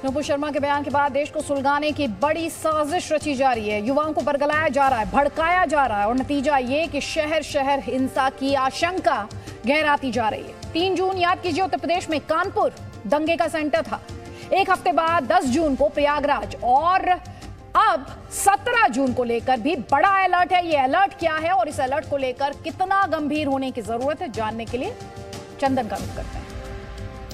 नुपुर शर्मा के बयान के बाद देश को सुलगाने की बड़ी साजिश रची जा रही है। युवाओं को बरगलाया जा रहा है, भड़काया जा रहा है और नतीजा ये कि शहर शहर हिंसा की आशंका गहराती जा रही है। 3 जून याद कीजिए, उत्तर प्रदेश में कानपुर दंगे का सेंटर था। एक हफ्ते बाद 10 जून को प्रयागराज और अब 17 जून को लेकर भी बड़ा अलर्ट है। ये अलर्ट क्या है और इस अलर्ट को लेकर कितना गंभीर होने की जरूरत है, जानने के लिए चंदन का रुख करते हैं।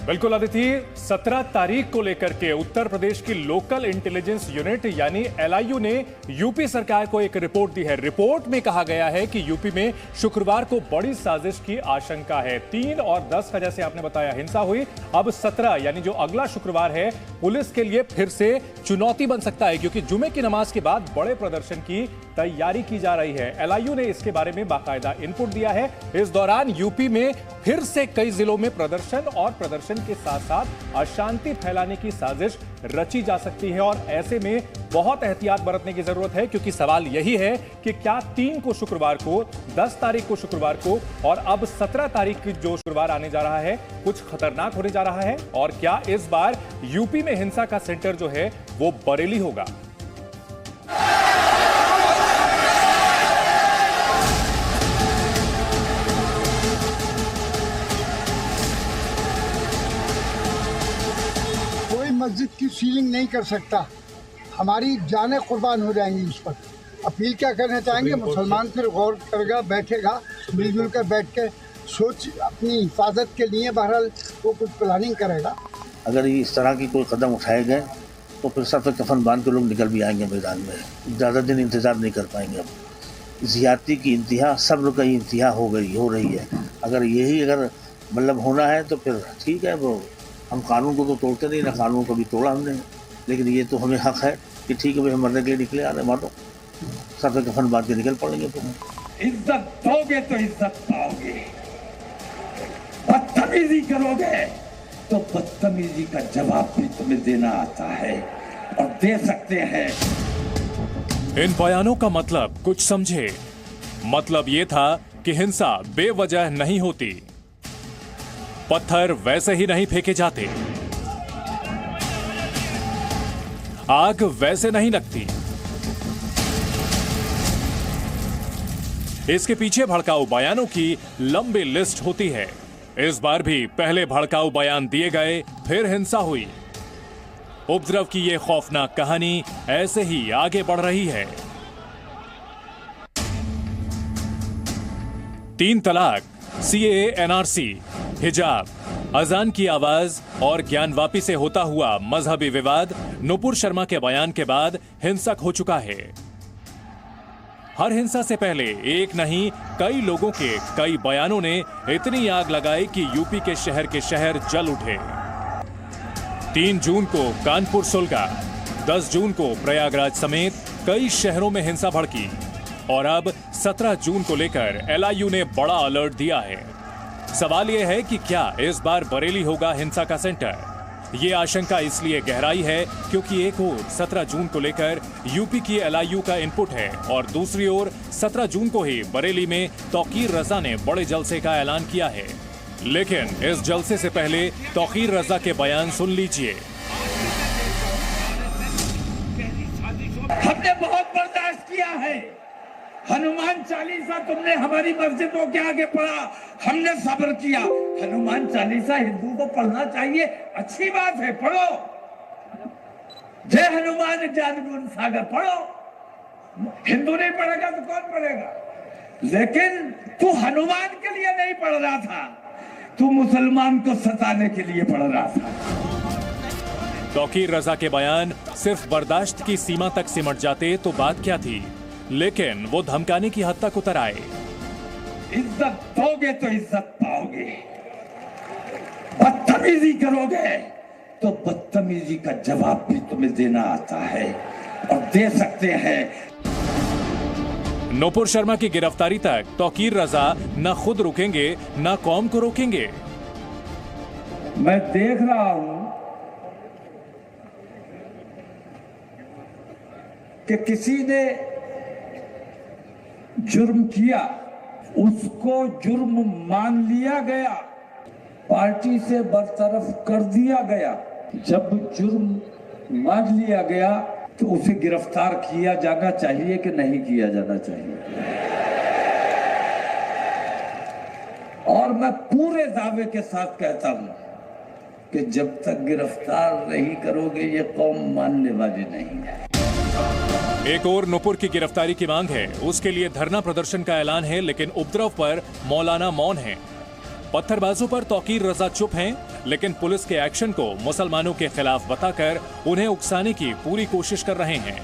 बिल्कुल अदिति, 17 तारीख को लेकर के उत्तर प्रदेश की लोकल इंटेलिजेंस यूनिट यानी LIU ने यूपी सरकार को एक रिपोर्ट दी है। रिपोर्ट में कहा गया है कि यूपी में शुक्रवार को बड़ी साजिश की आशंका है। 3 और 10 का जैसे आपने बताया हिंसा हुई, अब 17 यानी जो अगला शुक्रवार है पुलिस के लिए फिर से चुनौती बन सकता है, क्योंकि जुमे की नमाज के बाद बड़े प्रदर्शन की तैयारी की जा रही है। LIU ने इसके बारे में बाकायदा इनपुट दिया है। इस दौरान यूपी में फिर से कई जिलों में प्रदर्शन और प्रदर्शन के साथ साथ अशांति फैलाने की साजिश रची जा सकती है और ऐसे में बहुत एहतियात बरतने की जरूरत है, क्योंकि सवाल यही है कि क्या 3 को शुक्रवार को, 10 तारीख को शुक्रवार को और अब 17 तारीख की जो शुक्रवार आने जा रहा है कुछ खतरनाक होने जा रहा है, और क्या इस बार यूपी में हिंसा का सेंटर जो है वो बरेली होगा। मस्जिद की सीलिंग नहीं कर सकता, हमारी जानें कुर्बान हो जाएंगी इस पर। अपील क्या करना चाहेंगे, मुसलमान फिर गौर करेगा, बैठेगा, मिलजुल कर बैठ के सोच अपनी हिफाजत के लिए बहरहाल वो कुछ प्लानिंग करेगा। अगर इस तरह की कोई कदम उठाए गए तो फिर सर पे कफन बांध के लोग निकल भी आएंगे मैदान में। ज़्यादा दिन इंतजार नहीं कर पाएंगे। अब ज़ियादती की इंतहा, सब्र की इंतहा हो रही है। अगर मतलब होना है तो फिर ठीक है, वो हम कानून को तो तोड़ते नहीं, ना कानून को भी तोड़ा हमने, लेकिन ये तो हमें हक है कि ठीक है भाई हम मरने के लिए निकले आ रहे, मानो सर पे कफन बांध के निकल पड़ेंगे। इज्जत दोगे तो इज्जत पाओगे, बदतमीजी करोगे तो बदतमीजी का जवाब भी तुम्हें देना आता है और दे सकते हैं। इन बयानों का मतलब कुछ समझे। मतलब ये था कि हिंसा बेवजह नहीं होती, पत्थर वैसे ही नहीं फेंके जाते, आग वैसे नहीं लगती। इसके पीछे भड़काऊ बयानों की लंबी लिस्ट होती है। इस बार भी पहले भड़काऊ बयान दिए गए, फिर हिंसा हुई। उपद्रव की यह खौफनाक कहानी ऐसे ही आगे बढ़ रही है। 3 तलाक, CAA NRC, हिजाब, अजान की आवाज और ज्ञानवापी से होता हुआ मजहबी विवाद नुपुर शर्मा के बयान के बाद हिंसक हो चुका है। हर हिंसा से पहले एक नहीं कई लोगों के कई बयानों ने इतनी आग लगाई कि यूपी के शहर जल उठे। 3 जून को कानपुर सुलगा, 10 जून को प्रयागराज समेत कई शहरों में हिंसा भड़की और अब 17 जून को लेकर LIU ने बड़ा अलर्ट दिया है। सवाल यह है कि क्या इस बार बरेली होगा हिंसा का सेंटर। ये आशंका इसलिए गहराई है क्योंकि एक ओर 17 जून को लेकर यूपी की LIU का इनपुट है और दूसरी ओर 17 जून को ही बरेली में तौकीर रजा ने बड़े जलसे का ऐलान किया है। लेकिन इस जलसे से पहले तौकीर रजा के बयान सुन लीजिए। हमने बहुत बर्दाश्त किया है। हनुमान चालीसा तुमने हमारी मस्जिदों के आगे पढ़ा, हमने सब्र किया। हनुमान चालीसा हिंदू को पढ़ना चाहिए, अच्छी बात है, पढ़ो। जय हनुमान ज्ञान गुण सागर पढ़ो। हिंदू नहीं पढ़ेगा तो कौन पढ़ेगा? लेकिन तू हनुमान के लिए नहीं पढ़ रहा था, तू मुसलमान को सताने के लिए पढ़ रहा था। तौकीर रजा के बयान सिर्फ बर्दाश्त की सीमा तक सिमट जाते तो बात क्या थी, लेकिन वो धमकाने की हद तक उतर आए। इज्जत दोगे तो इज्जत पाओगे, बदतमीजी करोगे तो बदतमीजी का जवाब भी तुम्हें देना आता है और दे सकते हैं। नुपुर शर्मा की गिरफ्तारी तक तौकीर रजा न खुद रुकेंगे न कौम को रोकेंगे। मैं देख रहा हूं कि किसी ने जुर्म किया, उसको जुर्म मान लिया गया, पार्टी से बरतरफ कर दिया गया। जब जुर्म मान लिया गया तो उसे गिरफ्तार किया जाना चाहिए कि नहीं किया जाना चाहिए। और मैं पूरे दावे के साथ कहता हूं कि जब तक गिरफ्तार नहीं करोगे ये कौम मानने वाली नहीं है। एक और नुपुर की गिरफ्तारी की मांग है, उसके लिए धरना प्रदर्शन का ऐलान है, लेकिन उपद्रव पर मौलाना मौन है। पत्थरबाजों पर तौकीर रजा चुप हैं, लेकिन पुलिस के एक्शन को मुसलमानों के खिलाफ बताकर उन्हें उकसाने की पूरी कोशिश कर रहे हैं।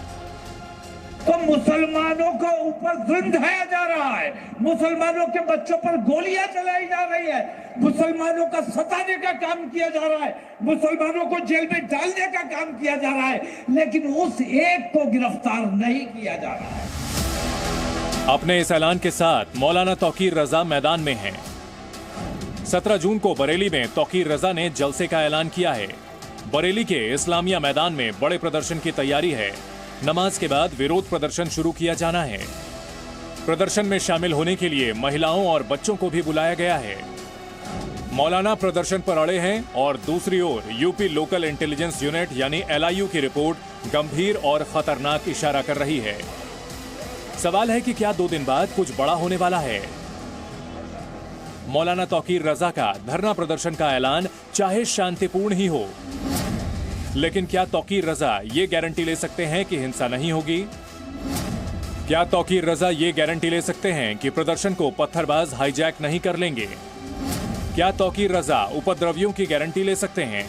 तो मुसलमानों को ऊपर जुल्म ढाया जा रहा है, मुसलमानों के बच्चों पर गोलियां चलाई जा रही है, मुसलमानों का सताने का काम किया जा रहा है, मुसलमानों को जेल में डालने का काम किया जा रहा है, लेकिन उस एक को गिरफ्तार नहीं किया जा रहा है। अपने इस ऐलान के साथ मौलाना तौकीर रजा मैदान में हैं। 17 जून को बरेली में तौकीर रजा ने जलसे का ऐलान किया है। बरेली के इस्लामिया मैदान में बड़े प्रदर्शन की तैयारी है। नमाज के बाद विरोध प्रदर्शन शुरू किया जाना है। प्रदर्शन में शामिल होने के लिए महिलाओं और बच्चों को भी बुलाया गया है। मौलाना प्रदर्शन पर अड़े हैं और दूसरी ओर यूपी लोकल इंटेलिजेंस यूनिट यानी LIU की रिपोर्ट गंभीर और खतरनाक इशारा कर रही है। सवाल है कि क्या 2 दिन बाद कुछ बड़ा होने वाला है? मौलाना तौकीर रजा का धरना प्रदर्शन का ऐलान चाहे शांतिपूर्ण ही हो, लेकिन क्या तौकीर रजा ये गारंटी ले सकते हैं कि हिंसा नहीं होगी? क्या तौकीर रजा ये गारंटी ले सकते हैं कि प्रदर्शन को पत्थरबाज हाईजैक नहीं कर लेंगे? क्या तौकीर रजा उपद्रवियों की गारंटी ले सकते हैं?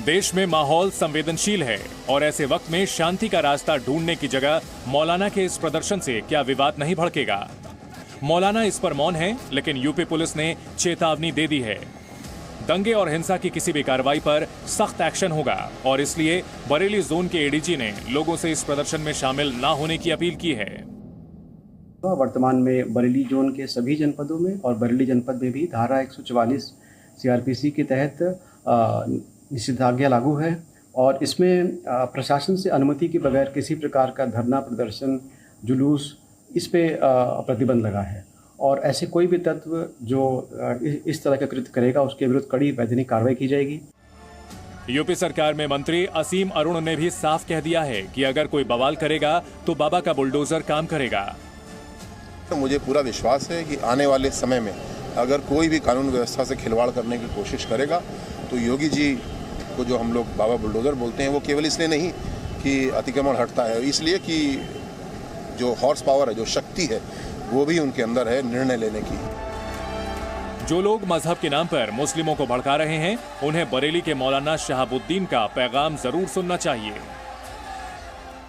देश में माहौल संवेदनशील है और ऐसे वक्त में शांति का रास्ता ढूंढने की जगह मौलाना के इस प्रदर्शन से क्या विवाद नहीं भड़केगा? मौलाना इस पर मौन है, लेकिन यूपी पुलिस ने चेतावनी दे दी है। दंगे और हिंसा की किसी भी कार्रवाई पर सख्त एक्शन होगा और इसलिए बरेली जोन के ADG ने लोगों से इस प्रदर्शन में शामिल न होने की अपील की है। वर्तमान में बरेली जोन के सभी जनपदों में और बरेली जनपद में भी धारा 144 CRPC के तहत निषेधाज्ञा लागू है और इसमें प्रशासन से अनुमति के बगैर किसी प्रकार का धरना प्रदर्शन जुलूस इस पे प्रतिबंध लगा है और ऐसे कोई भी तत्व जो इस तरह का कृत्य करेगा उसके विरुद्ध कड़ी वैधानिक कार्रवाई की जाएगी। यूपी सरकार में मंत्री असीम अरुण ने भी साफ कह दिया है कि अगर कोई बवाल करेगा तो बाबा का बुलडोजर काम करेगा। तो मुझे पूरा विश्वास है कि आने वाले समय में अगर कोई भी कानून व्यवस्था से खिलवाड़ करने की कोशिश करेगा तो योगी जी को जो हम लोग बाबा बुलडोजर बोलते हैं वो केवल इसलिए नहीं कि अतिक्रमण हटता है, इसलिए कि जो हॉर्स पावर है, जो शक्ति है, वो भी उनके अंदर है निर्णय लेने की। जो लोग मजहब के नाम पर मुस्लिमों को भड़का रहे हैं, उन्हें बरेली के मौलाना शहाबुद्दीन का पैगाम जरूर सुनना चाहिए।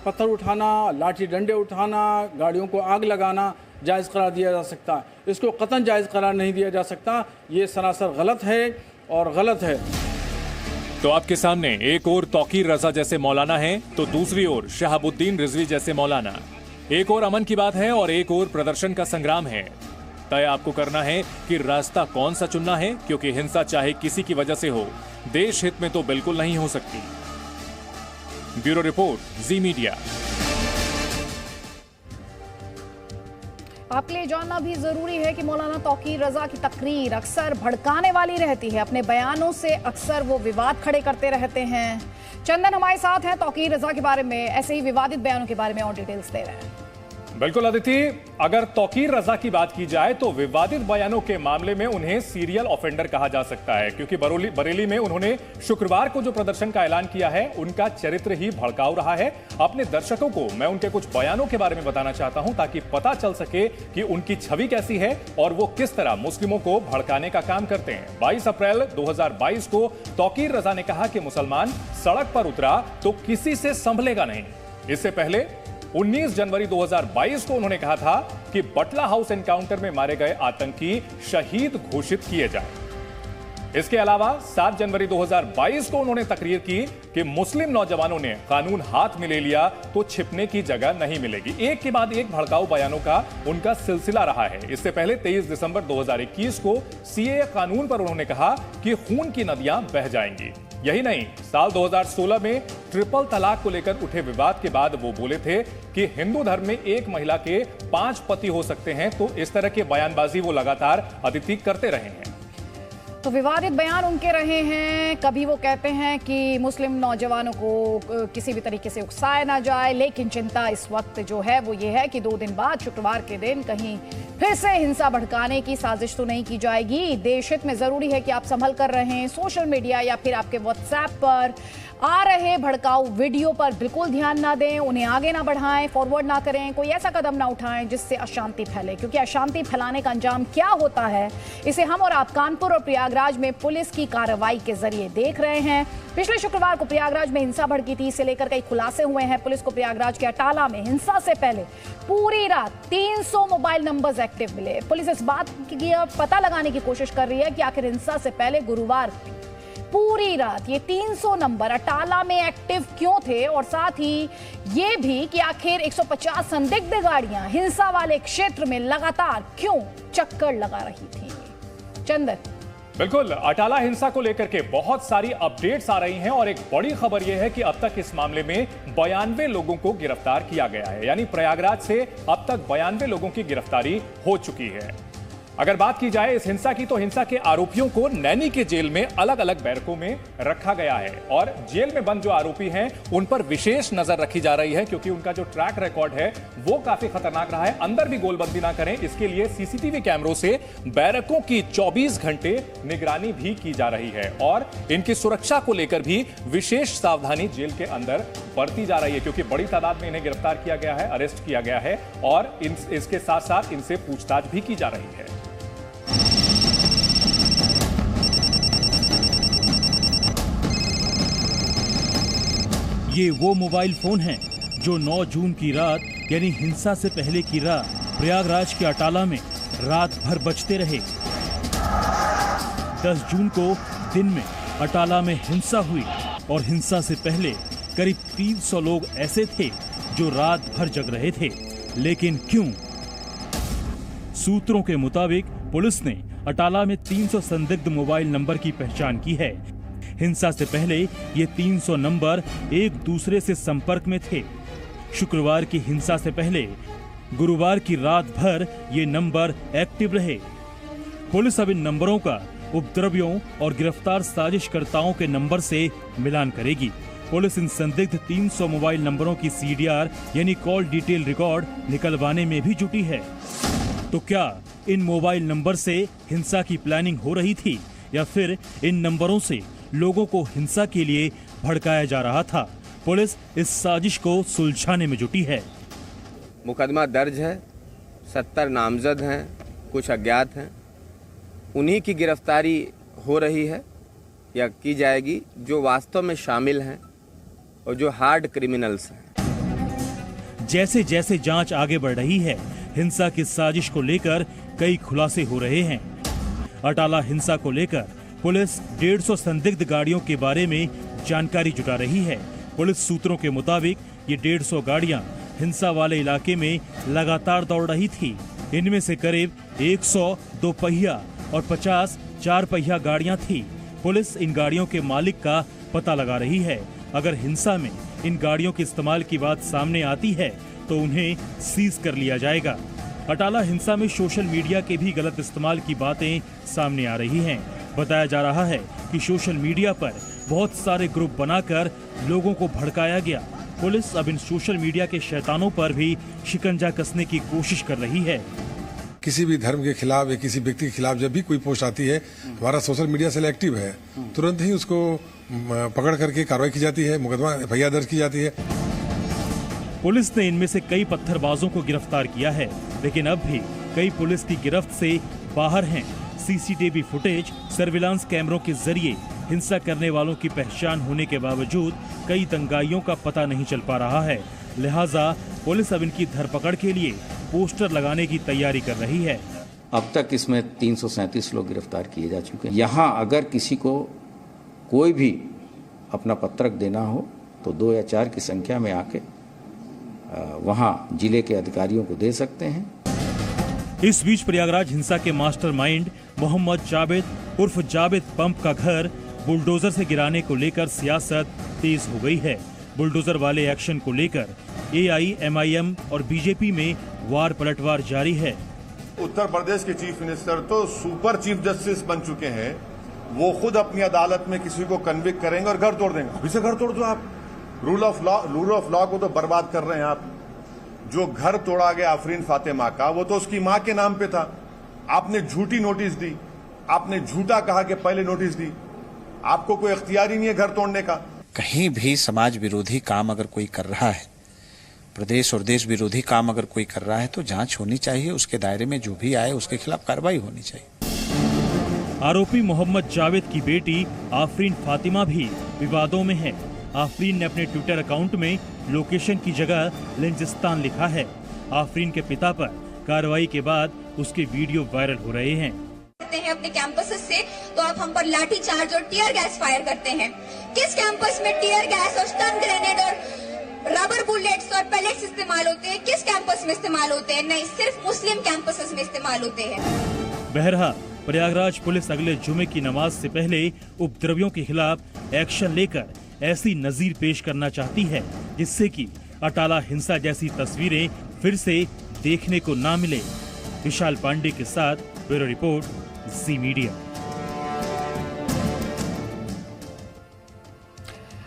पत्थर उठाना, लाठी डंडे उठाना, गाड़ियों को आग लगाना जायज़ करार दिया जा सकता है, इसको कतई जायज़ करार नहीं दिया जा सकता। ये सरासर गलत है और गलत है। तो आपके सामने एक और तौकीर रजा जैसे मौलाना है तो दूसरी ओर शहाबुद्दीन रिजवी जैसे मौलाना। एक और अमन की बात है और एक और प्रदर्शन का संग्राम है। तय आपको करना है कि रास्ता कौन सा चुनना है, क्योंकि हिंसा चाहे किसी की वजह से हो, देश हित में तो बिल्कुल नहीं हो सकती। ब्यूरो रिपोर्ट, जी मीडिया। आपके लिए जानना भी जरूरी है कि मौलाना तौकीर रजा की तकरीर अक्सर भड़काने वाली रहती है। अपने बयानों से अक्सर वो विवाद खड़े करते रहते हैं। चंदन हमारे साथ हैं, तौकीर रजा के बारे में, ऐसे ही विवादित बयानों के बारे में और डिटेल्स दे रहे हैं। बिल्कुल अदिति, अगर तौकीर रजा की बात की जाए तो विवादित बयानों के मामले में उन्हें सीरियल ऑफेंडर कहा जा सकता है, क्योंकि बरेली में उन्होंने शुक्रवार को जो प्रदर्शन का ऐलान किया है उनका चरित्र ही भड़काऊ रहा है। अपने दर्शकों को मैं उनके कुछ बयानों के बारे में बताना चाहता हूं ताकि पता चल सके कि उनकी छवि कैसी है और वो किस तरह मुस्लिमों को भड़काने का काम करते हैं। 22 अप्रैल 2022 को तौकीर रजा ने कहा कि मुसलमान सड़क पर उतरा तो किसी से संभलेगा नहीं। इससे पहले 19 जनवरी 2022 को उन्होंने कहा था कि बटला हाउस एनकाउंटर में मारे गए आतंकी शहीद घोषित किए जाएं। इसके अलावा 7 जनवरी 2022 को उन्होंने तकरीर की कि मुस्लिम नौजवानों ने कानून हाथ में ले लिया तो छिपने की जगह नहीं मिलेगी। एक के बाद एक भड़काऊ बयानों का उनका सिलसिला रहा है। इससे पहले 23 दिसंबर 2021 को CAA कानून पर उन्होंने कहा कि खून की नदियां बह जाएंगी। यही नहीं, साल 2016 में ट्रिपल तलाक को लेकर उठे विवाद के बाद वो बोले थे कि हिंदू धर्म में एक महिला के 5 पति हो सकते हैं। तो इस तरह के बयानबाजी वो लगातार अदिति करते रहे हैं। तो विवादित बयान उनके रहे हैं। कभी वो कहते हैं कि मुस्लिम नौजवानों को किसी भी तरीके से उकसाया ना जाए, लेकिन चिंता इस वक्त जो है वो ये है कि 2 दिन बाद शुक्रवार के दिन कहीं फिर से हिंसा भड़काने की साजिश तो नहीं की जाएगी। देश हित में जरूरी है कि आप संभल कर रहें। सोशल मीडिया या फिर आपके व्हाट्सएप पर आ रहे भड़काऊ वीडियो पर बिल्कुल ध्यान ना दें, उन्हें आगे ना बढ़ाएं, फॉरवर्ड ना करें, कोई ऐसा कदम ना उठाएं जिससे अशांति फैले, क्योंकि अशांति फैलाने का अंजाम क्या होता है इसे हम और आप कानपुर और प्रयागराज में पुलिस की कार्रवाई के जरिए देख रहे हैं। पिछले शुक्रवार को प्रयागराज में हिंसा भड़की थी, इसे लेकर कई खुलासे हुए हैं। पुलिस को प्रयागराज के अटाला में हिंसा से पहले पूरी रात 300 मोबाइल नंबर्स एक्टिव मिले। पुलिस इस बात की पता लगाने की कोशिश कर रही है कि आखिर हिंसा से पहले गुरुवार पूरी रात ये 300 नंबर अटाला में एक्टिव क्यों थे, और साथ ही ये भी कि आखिर 150 संदिग्ध गाड़ियां हिंसा वाले क्षेत्र में लगातार क्यों चक्कर लगा रही थी। चंदन, बिल्कुल, अटाला हिंसा को लेकर के बहुत सारी अपडेट्स आ रही हैं और एक बड़ी खबर यह है कि अब तक इस मामले में 92 लोगों को गिरफ्तार किया गया है। यानी प्रयागराज से अब तक 92 लोगों की गिरफ्तारी हो चुकी है। अगर बात की जाए इस हिंसा की, तो हिंसा के आरोपियों को नैनी के जेल में अलग अलग बैरकों में रखा गया है और जेल में बंद जो आरोपी हैं उन पर विशेष नजर रखी जा रही है, क्योंकि उनका जो ट्रैक रिकॉर्ड है वो काफी खतरनाक रहा है। अंदर भी गोलबंदी ना करें, इसके लिए सीसीटीवी कैमरों से बैरकों की 24 घंटे निगरानी भी की जा रही है और इनकी सुरक्षा को लेकर भी विशेष सावधानी जेल के अंदर बरती जा रही है, क्योंकि बड़ी तादाद में इन्हें गिरफ्तार किया गया है, अरेस्ट किया गया है और इसके साथ साथ इनसे पूछताछ भी की जा रही है। ये वो मोबाइल फोन हैं जो 9 जून की रात यानी हिंसा से पहले की रात प्रयागराज के अटाला में रात भर बजते रहे। 10 जून को दिन में अटाला में हिंसा हुई और हिंसा से पहले करीब 300 लोग ऐसे थे जो रात भर जग रहे थे। लेकिन क्यों? सूत्रों के मुताबिक पुलिस ने अटाला में 300 संदिग्ध मोबाइल नंबर की पहचान की है। हिंसा से पहले ये 300 नंबर एक दूसरे से संपर्क में थे। शुक्रवार की हिंसा से पहले गुरुवार की रात भर ये नंबर एक्टिव रहे। पुलिस अब इन नंबरों का उपद्रवियों और गिरफ्तार साजिशकर्ताओं के नंबर से मिलान करेगी। पुलिस इन संदिग्ध 300 मोबाइल नंबरों की सीडीआर यानी कॉल डिटेल रिकॉर्ड निकलवाने में भी जुटी है। तो क्या इन मोबाइल नंबर से हिंसा की प्लानिंग हो रही थी या फिर इन नंबरों से लोगों को हिंसा के लिए भड़काया जा रहा था? पुलिस इस साजिश को सुलझाने में जुटी है। मुकदमा दर्ज है, 70 नामजद हैं, कुछ अज्ञात हैं। उन्हीं की गिरफ्तारी हो रही है या की जाएगी जो वास्तव में शामिल हैं और जो हार्ड क्रिमिनल्स हैं। जैसे जैसे जांच आगे बढ़ रही है, हिंसा की साजिश को लेकर कई खुलासे हो रहे हैं। अटाला हिंसा को लेकर पुलिस 150 संदिग्ध गाड़ियों के बारे में जानकारी जुटा रही है। पुलिस सूत्रों के मुताबिक ये 150 गाड़ियां हिंसा वाले इलाके में लगातार दौड़ रही थी। इनमें से करीब 100 2 पहिया और 50 4 पहिया गाड़ियां थी। पुलिस इन गाड़ियों के मालिक का पता लगा रही है। अगर हिंसा में इन गाड़ियों के इस्तेमाल की बात सामने आती है तो उन्हें सीज कर लिया जाएगा। अटाला हिंसा में सोशल मीडिया के भी गलत इस्तेमाल की बातें सामने आ रही हैं। बताया जा रहा है कि सोशल मीडिया पर बहुत सारे ग्रुप बनाकर लोगों को भड़काया गया। पुलिस अब इन सोशल मीडिया के शैतानों पर भी शिकंजा कसने की कोशिश कर रही है। किसी भी धर्म के खिलाफ या किसी व्यक्ति के खिलाफ जब भी कोई पोस्ट आती है, हमारा सोशल मीडिया सेल एक्टिव है, तुरंत ही उसको पकड़ करके कार्रवाई की जाती है, मुकदमा एफआईआर दर्ज की जाती है। पुलिस ने इनमें से कई पत्थरबाजों को गिरफ्तार किया है, लेकिन अब भी कई पुलिस की गिरफ्त से बाहर हैं। सीसीटीवी फुटेज, सर्विलांस कैमरों के जरिए हिंसा करने वालों की पहचान होने के बावजूद कई दंगाइयों का पता नहीं चल पा रहा है। लिहाजा पुलिस अब इनकी धरपकड़ के लिए पोस्टर लगाने की तैयारी कर रही है। अब तक इसमें 337 लोग गिरफ्तार किए जा चुके हैं। यहाँ अगर किसी को कोई भी अपना पत्रक देना हो तो 2 या 4 की संख्या में आके वहाँ जिले के अधिकारियों को दे सकते हैं। इस बीच प्रयागराज हिंसा के मास्टरमाइंड मोहम्मद जावेद उर्फ जावेद पंप का घर बुलडोजर से गिराने को लेकर सियासत तेज हो गई है। बुलडोजर वाले एक्शन को लेकर AIMIM और बीजेपी में वार पलटवार जारी है। उत्तर प्रदेश के चीफ मिनिस्टर तो सुपर चीफ जस्टिस बन चुके हैं वो खुद अपनी अदालत में किसी को कन्विक्ट करेंगे और घर तोड़ देंगे। अभी से घर तोड़ दो आप। रूल ऑफ लॉ को तो बर्बाद कर रहे हैं आप। जो घर तोड़ा गया आफरीन फातिमा का, वो तो उसकी मां के नाम पे था। आपने झूठी नोटिस दी, आपने झूठा कहा कि पहले नोटिस दी। आपको कोई इख्तियार ही नहीं है घर तोड़ने का। कहीं भी समाज विरोधी काम अगर कोई कर रहा है, प्रदेश और देश विरोधी काम अगर कोई कर रहा है, तो जांच होनी चाहिए। उसके दायरे में जो भी आए उसके खिलाफ कार्रवाई होनी चाहिए। आरोपी मोहम्मद जावेद की बेटी आफरीन फातिमा भी विवादों में है। आफरीन ने अपने ट्विटर अकाउंट में लोकेशन की जगह लिंचिस्तान लिखा है। आफरीन के पिता पर कार्रवाई के बाद उसके वीडियो वायरल हो रहे हैं। अपने कैंपसेस से तो आप हम पर लाठी चार्ज और टीयर गैस फायर करते हैं। किस कैंपस में टीयर गैस और स्टन ग्रेनेड और रबर बुलेट्स और पेलेट्स इस्तेमाल होते हैं? किस कैंपस में इस्तेमाल होते हैं? नहीं, सिर्फ मुस्लिम कैंपसेस में इस्तेमाल होते हैं। बहरहाल प्रयागराज पुलिस अगले जुमे की नमाज से पहले उपद्रवियों के खिलाफ एक्शन लेकर ऐसी नजीर पेश करना चाहती है जिससे कि अटाला हिंसा जैसी तस्वीरें फिर से देखने को ना मिले। विशाल पांडे के साथ ब्यूरो रिपोर्ट, जी मीडिया।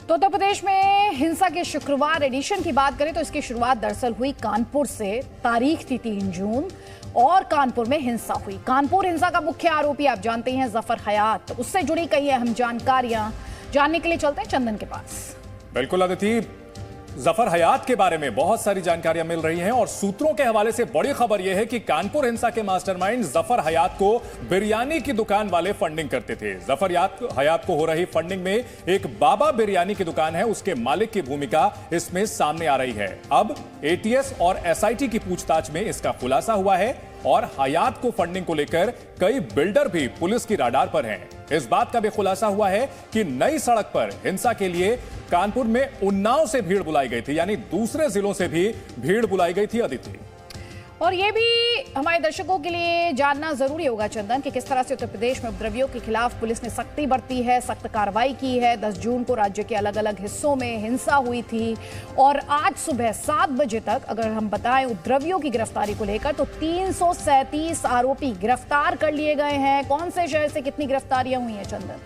तो उत्तर प्रदेश में हिंसा के शुक्रवार एडिशन की बात करें तो इसकी शुरुआत दरअसल हुई कानपुर से। तारीख थी 3 जून और कानपुर में हिंसा हुई। कानपुर हिंसा का मुख्य आरोपी आप जानते हैं जफर हयात। उससे जुड़ी कई अहम जानकारियां जानने के लिए चलते हैं चंदन के पास। बिल्कुल अदिति, जफर हयात के बारे में बहुत सारी जानकारियां मिल रही हैं और सूत्रों के हवाले से बड़ी खबर यह है कि कानपुर हिंसा के मास्टरमाइंड जफर हयात को बिरयानी की दुकान वाले फंडिंग करते थे। जफर हयात को हो रही फंडिंग में एक बाबा बिरयानी की दुकान है, उसके मालिक की भूमिका इसमें सामने आ रही है। अब एटीएस और एसआईटी की पूछताछ में इसका खुलासा हुआ है और हयात को फंडिंग को लेकर कई बिल्डर भी पुलिस की राडार पर हैं। इस बात का भी खुलासा हुआ है कि नई सड़क पर हिंसा के लिए कानपुर में उन्नाव से भीड़ बुलाई गई थी, यानी दूसरे जिलों से भी भीड़ बुलाई गई थी अदिति। और ये भी हमारे दर्शकों के लिए जानना जरूरी होगा चंदन कि किस तरह से उत्तर प्रदेश में उपद्रवियों के खिलाफ पुलिस ने सख्ती बरती है, सख्त कार्रवाई की है। 10 जून को राज्य के अलग अलग हिस्सों में हिंसा हुई थी और आज सुबह 7 बजे तक अगर हम बताएं उपद्रवियों की गिरफ्तारी को लेकर तो 337 आरोपी गिरफ्तार कर लिए गए हैं। कौन से शहर से कितनी गिरफ्तारियां हुई हैं चंदन?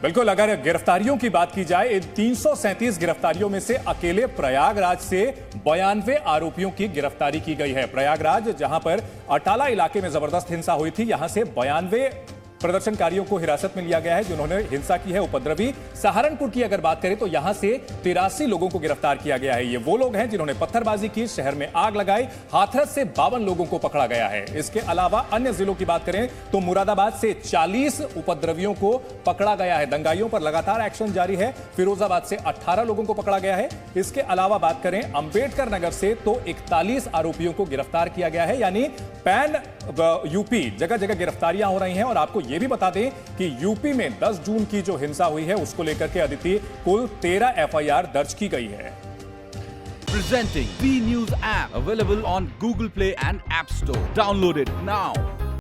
बिल्कुल, अगर गिरफ्तारियों की बात की जाए, इन 337 गिरफ्तारियों में से अकेले प्रयागराज से 92 आरोपियों की गिरफ्तारी की गई है। प्रयागराज, जहां पर अटाला इलाके में जबरदस्त हिंसा हुई थी, यहां से 92 प्रदर्शनकारियों को हिरासत में लिया गया है जिन्होंने हिंसा की है। उपद्रवी सहारनपुर की अगर बात करें तो यहां से 83 लोगों को गिरफ्तार किया गया है। ये वो लोग हैं जिन्होंने पत्थरबाजी की, शहर में आग लगाई। हाथरस से 52 लोगों को पकड़ा गया है। इसके अलावा अन्य जिलों की बात करें तो मुरादाबाद से 40 उपद्रवियों को पकड़ा गया है। दंगाइयों पर लगातार एक्शन जारी है। फिरोजाबाद से 18 लोगों को पकड़ा गया है। इसके अलावा बात करें अंबेडकर नगर से तो 41 आरोपियों को गिरफ्तार किया गया है। यानी पैन यूपी जगह जगह गिरफ्तारियां हो रही हैं। और आपको यह भी बता दें कि यूपी में 10 जून की जो हिंसा हुई है उसको लेकर के अदिति कुल 13 एफआईआर दर्ज की गई है। Presenting B News app available on Google Play and App Store. Download it now.